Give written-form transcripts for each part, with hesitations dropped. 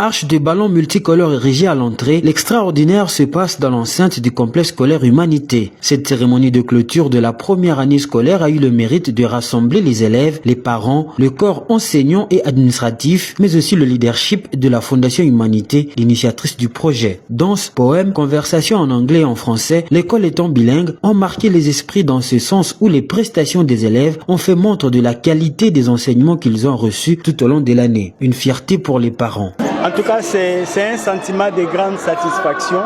Arche de ballons multicolores érigée à l'entrée, l'extraordinaire se passe dans l'enceinte du complexe scolaire Humanité. Cette cérémonie de clôture de la première année scolaire a eu le mérite de rassembler les élèves, les parents, le corps enseignant et administratif, mais aussi le leadership de la Fondation Humanité, l'initiatrice du projet. Danse, poèmes, conversations en anglais et en français, l'école étant bilingue, ont marqué les esprits dans ce sens où les prestations des élèves ont fait montre de la qualité des enseignements qu'ils ont reçus tout au long de l'année. Une fierté pour les parents. En tout cas, c'est un sentiment de grande satisfaction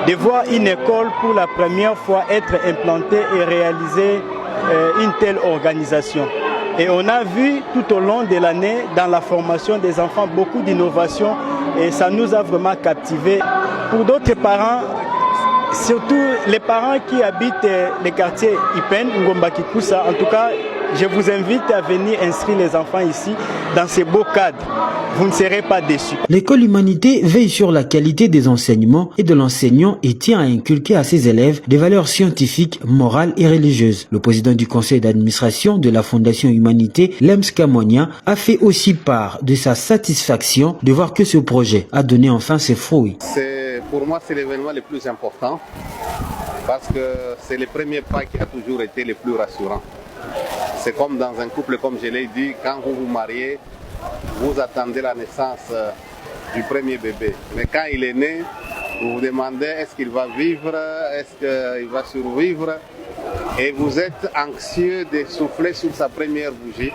de voir une école pour la première fois être implantée et réaliser une telle organisation. Et on a vu tout au long de l'année, dans la formation des enfants, beaucoup d'innovations et ça nous a vraiment captivés. Pour d'autres parents, surtout les parents qui habitent les quartiers Ipen, Ngomba Kikusa, en tout cas, je vous invite à venir inscrire les enfants ici dans ces beaux cadres. Vous ne serez pas déçus. L'école Humanité veille sur la qualité des enseignements et de l'enseignant et tient à inculquer à ses élèves des valeurs scientifiques, morales et religieuses. Le président du conseil d'administration de la Fondation Humanité, Lems Kamonia, a fait aussi part de sa satisfaction de voir que ce projet a donné enfin ses fruits. Pour moi, c'est l'événement le plus important parce que c'est le premier pas qui a toujours été le plus rassurant. C'est comme dans un couple, comme je l'ai dit, quand vous vous mariez, vous attendez la naissance du premier bébé. Mais quand il est né, vous vous demandez est-ce qu'il va vivre, est-ce qu'il va survivre. Et vous êtes anxieux de souffler sur sa première bougie.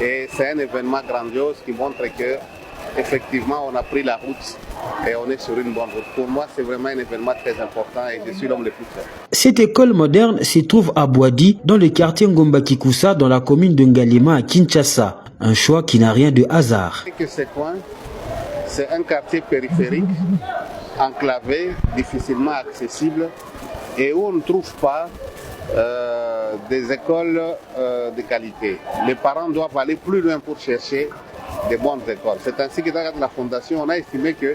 Et c'est un événement grandiose qui montre que effectivement on a pris la route et on est sur une bonne route. Pour moi, c'est vraiment un événement très important et je suis l'homme le plus fier. Cette école moderne se trouve à Boadi, dans le quartier Ngomba Kikusa, dans la commune de Ngalema à Kinshasa. Un choix qui n'a rien de hasard. Ce coin, c'est un quartier périphérique, enclavé, difficilement accessible et où on ne trouve pas des écoles de qualité. Les parents doivent aller plus loin pour chercher des bonnes écoles. C'est ainsi que dans la Fondation, on a estimé que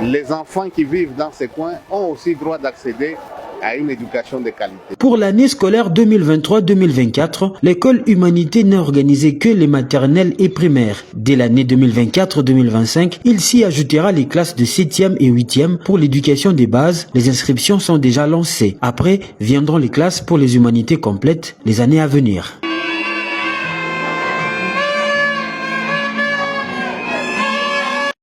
les enfants qui vivent dans ces coins ont aussi droit d'accéder à une éducation de qualité. Pour l'année scolaire 2023-2024, l'école Humanité n'a organisé que les maternelles et primaires. Dès l'année 2024-2025, il s'y ajoutera les classes de 7e et 8e pour l'éducation des bases. Les inscriptions sont déjà lancées. Après, viendront les classes pour les humanités complètes les années à venir.